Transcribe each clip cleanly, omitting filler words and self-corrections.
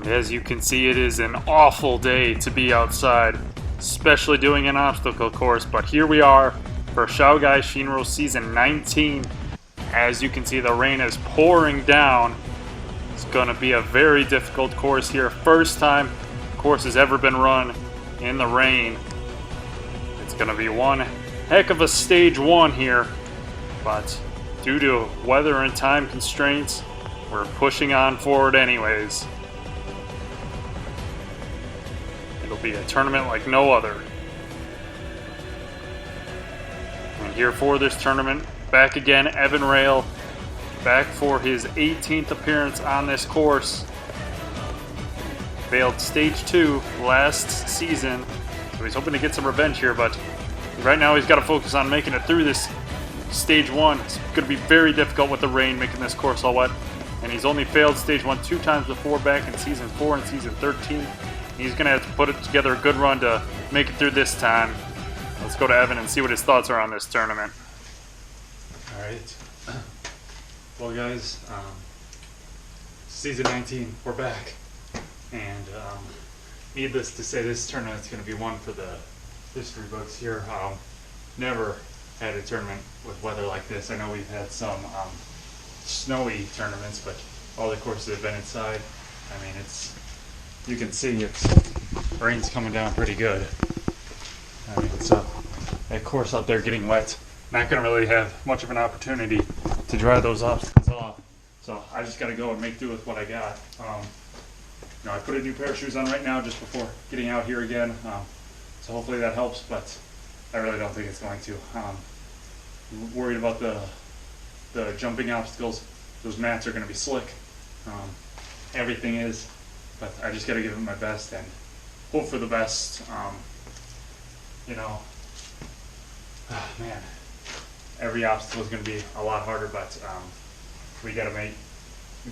as you can see, it is an awful day to be outside, especially doing an obstacle course, but here we are for Shougai Shinro Season 19. As you can see, the rain is pouring down. It's going to be a very difficult course here. First time the course has ever been run in the rain. It's going to be one heck of a stage one here, but due to weather and time constraints, we're pushing on forward anyways. It'll be a tournament like no other. And here for this tournament, back again, Evan Rail, back for his 18th appearance on this course. Failed stage 2 last season, so he's hoping to get some revenge here, but right now he's got to focus on making it through this stage 1. It's going to be very difficult with the rain making this course all wet, and he's only failed stage 1 2 times before back in season 4 and season 13. He's going to have to put it together a good run to make it through this time. Let's go to Evan and see what his thoughts are on this tournament. Alright. Well guys, season 19, we're back. And needless to say, this tournament's going to be one for the history books here. Never had a tournament with weather like this. I know we've had some snowy tournaments, but all the courses have been inside. I mean, you can see rain's coming down pretty good. I mean, so that course out there getting wet, not going to really have much of an opportunity to dry those obstacles off. So I just got to go and make do with what I got. I put a new pair of shoes on right now just before getting out here again. So hopefully that helps, but I really don't think it's going to. Worried about the jumping obstacles. Those mats are going to be slick. Everything is, but I just got to give it my best and hope for the best. Man, every obstacle is going to be a lot harder, but we got to make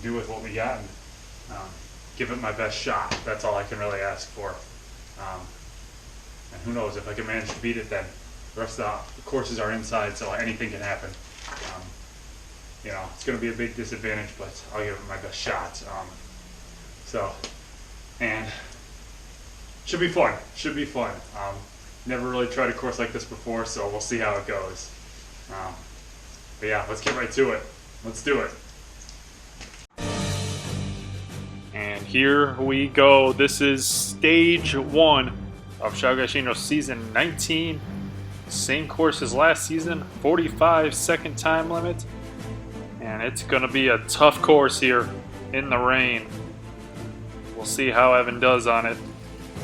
do with what we got and give it my best shot. That's all I can really ask for. And who knows, if I can manage to beat it, then the rest of the courses are inside, so anything can happen. It's going to be a big disadvantage, but I'll give it my best shot. And should be fun. Should be fun. Never really tried a course like this before, so we'll see how it goes. But yeah, let's get right to it. Let's do it. And here we go. This is stage 1 of Shougai Shinro Season 19. Same course as last season, 45-second time limit. And it's going to be a tough course here in the rain. We'll see how Evan does on it.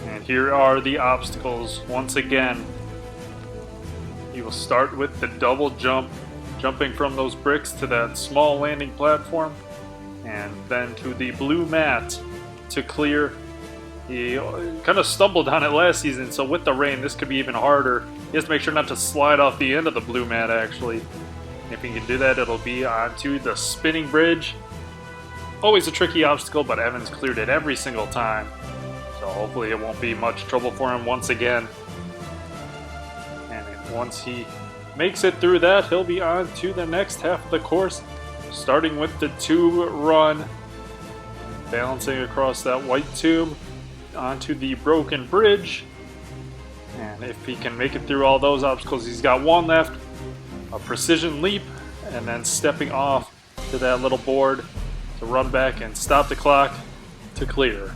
And here are the obstacles once again. He will start with the double jump, jumping from those bricks to that small landing platform, and then to the blue mat to clear. He kind of stumbled on it last season, so with the rain this could be even harder. He has to make sure not to slide off the end of the blue mat actually. If he can do that, it'll be onto the spinning bridge. Always a tricky obstacle, but Evan's cleared it every single time. So hopefully it won't be much trouble for him once again. And once he makes it through that, he'll be on to the next half of the course, starting with the tube run, balancing across that white tube onto the broken bridge. And if he can make it through all those obstacles, he's got one left, a precision leap, and then stepping off to that little board to run back and stop the clock to clear.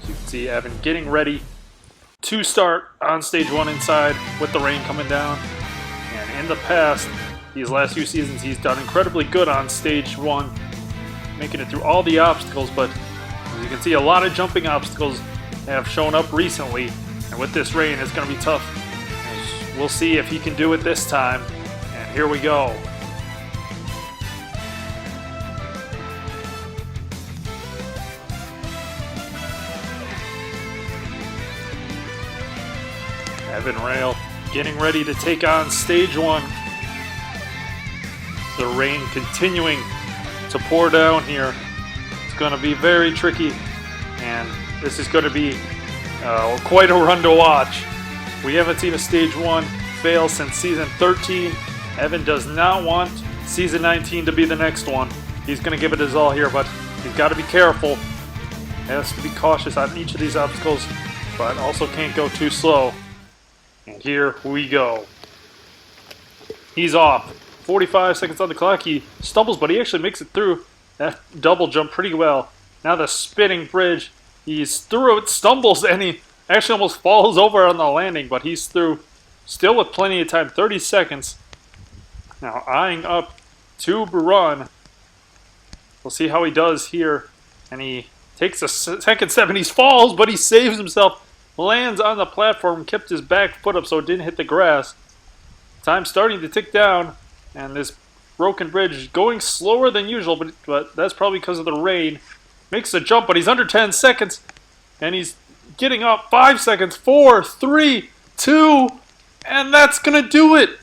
So you can see Evan getting ready to start on stage 1 inside with the rain coming down. And in the past, these last few seasons, he's done incredibly good on stage 1, making it through all the obstacles, but as you can see, a lot of jumping obstacles have shown up recently, and with this rain, it's going to be tough. We'll see if he can do it this time, and here we go. Evan Rail getting ready to take on stage 1. The rain continuing to pour down here. It's going to be very tricky, and this is going to be quite a run to watch. We haven't seen a stage 1 fail since season 13. Evan does not want season 19 to be the next one. He's going to give it his all here, but he's got to be careful. He has to be cautious on each of these obstacles, but also can't go too slow. And here we go. He's off. 45 seconds on the clock. He stumbles, but he actually makes it through that double jump pretty well. Now the spinning bridge. He's through it, stumbles, and he actually almost falls over on the landing, but he's through. Still with plenty of time, 30 seconds. Now eyeing up tube run. We'll see how he does here. And he takes a second step and he falls, but he saves himself. Lands on the platform, kept his back foot up so it didn't hit the grass. Time starting to tick down. And this broken bridge is going slower than usual, but that's probably because of the rain. Makes a jump, but he's under 10 seconds. And he's getting up. 5 seconds. 4, 3, 2. And that's going to do it.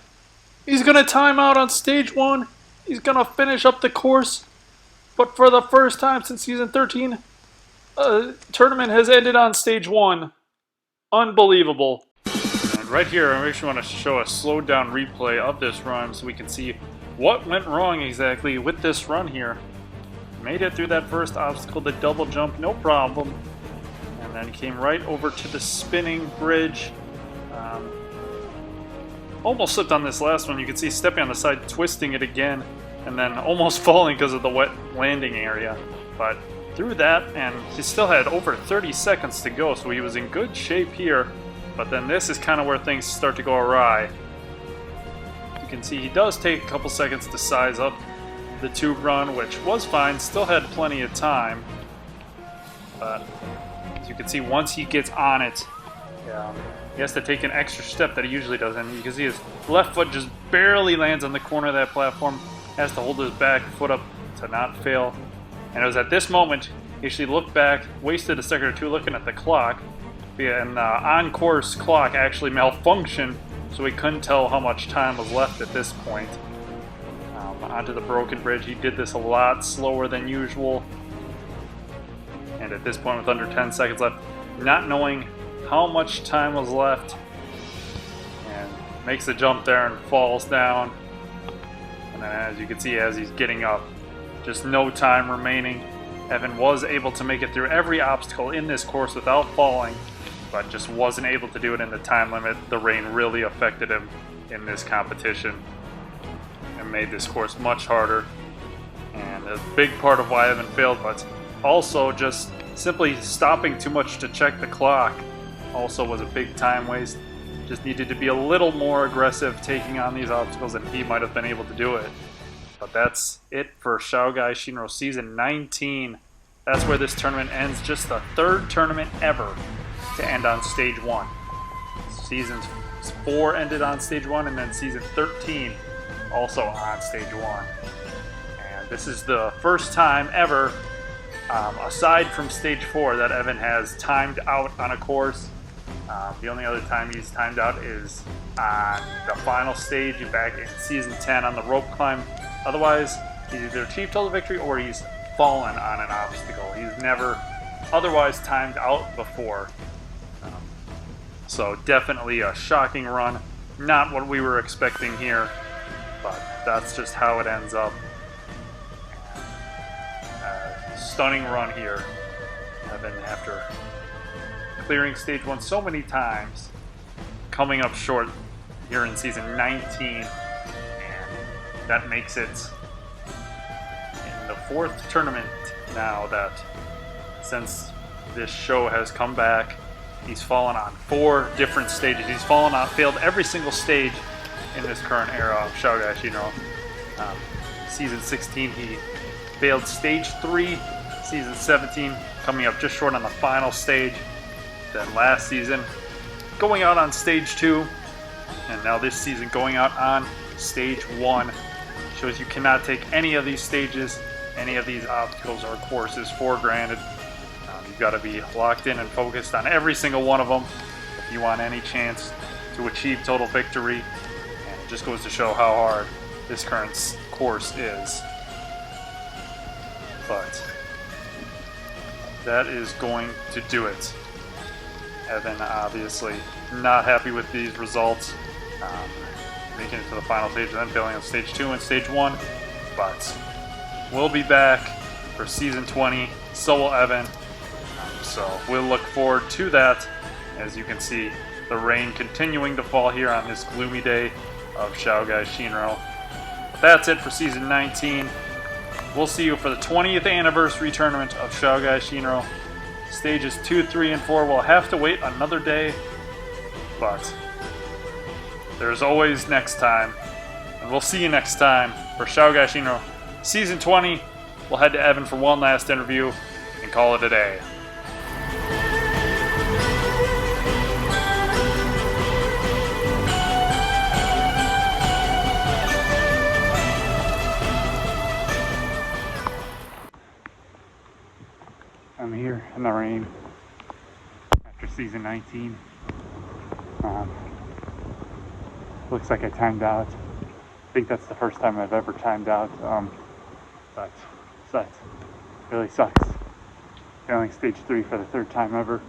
He's going to time out on stage 1. He's going to finish up the course. But for the first time since season 13, tournament has ended on stage 1. Unbelievable. And right here, I actually want to show a slowed down replay of this run so we can see what went wrong exactly with this run here. Made it through that first obstacle, the double jump, no problem. And then came right over to the spinning bridge. Almost slipped on this last one. You can see stepping on the side, twisting it again, and then almost falling because of the wet landing area. But through that, and he still had over 30 seconds to go, so he was in good shape here. But then this is kind of where things start to go awry. You can see he does take a couple seconds to size up the tube run, which was fine, still had plenty of time. But as you can see, once he gets on it, he has to take an extra step that he usually does, and you can see his left foot just barely lands on the corner of that platform. Has to hold his back foot up to not fail. And it was at this moment he actually looked back, wasted a second or two looking at the clock. And the on-course clock actually malfunctioned, so he couldn't tell how much time was left at this point. Onto the broken bridge. He did this a lot slower than usual. And at this point, with under 10 seconds left, not knowing how much time was left, and makes the jump there and falls down. And then as you can see, as he's getting up, just no time remaining. Evan was able to make it through every obstacle in this course without falling, but just wasn't able to do it in the time limit. The rain really affected him in this competition and made this course much harder. And a big part of why Evan failed, but also just simply stopping too much to check the clock also was a big time waste. Just needed to be a little more aggressive taking on these obstacles, and he might have been able to do it. But that's it for Shougai Shinro Season 19. That's where this tournament ends. Just the third tournament ever to end on Stage 1. Season 4 ended on Stage 1, and then Season 13 also on Stage 1. And this is the first time ever, aside from Stage 4, that Evan has timed out on a course. The only other time he's timed out is on the final stage back in Season 10 on the rope climb. Otherwise, he's either achieved total victory or he's fallen on an obstacle. He's never otherwise timed out before. So definitely a shocking run. Not what we were expecting here, but that's just how it ends up. Stunning run here. Evan, after clearing Stage 1 so many times, coming up short here in Season 19, and that makes it in the 4th tournament now that since this show has come back, he's fallen on 4 different stages. He's failed every single stage in this current era of Shougai Shinro. Season 16, he failed Stage 3. Season 17, coming up just short on the final stage. Then last season, going out on Stage 2. And now this season, going out on Stage 1. Shows you cannot take any of these stages, any of these obstacles or courses for granted. You've got to be locked in and focused on every single one of them if you want any chance to achieve total victory. And it just goes to show how hard this current course is. But that is going to do it. Evan obviously not happy with these results, making it to the final stage and then failing on Stage 2 and Stage 1, but will be back for season 20. So will Evan. So we'll look forward to that. As you can see, the rain continuing to fall here on this gloomy day of Shougai Shinro. But that's it for season 19. We'll see you for the 20th anniversary tournament of Shougai Shinro. Stages 2, 3, and 4 will have to wait another day, but there's always next time. And we'll see you next time for Shougai Shinro Season 20. We'll head to Evan for one last interview and call it a day. I'm here in the rain after season 19. Looks like I timed out. I think that's the first time I've ever timed out. But that really sucks. Failing stage 3 for the third time ever.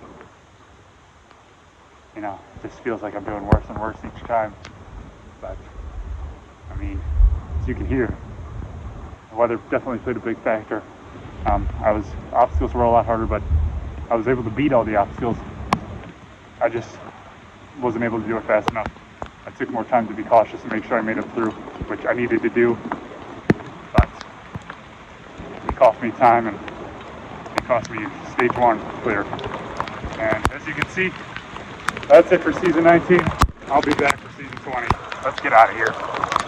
You know, it just feels like I'm doing worse and worse each time. But I mean, as you can hear, the weather definitely played a big factor. Obstacles were a lot harder, but I was able to beat all the obstacles. I just wasn't able to do it fast enough. I took more time to be cautious and make sure I made it through, which I needed to do. But it cost me time, and it cost me stage 1 clear. And as you can see, that's it for season 19. I'll be back for season 20. Let's get out of here.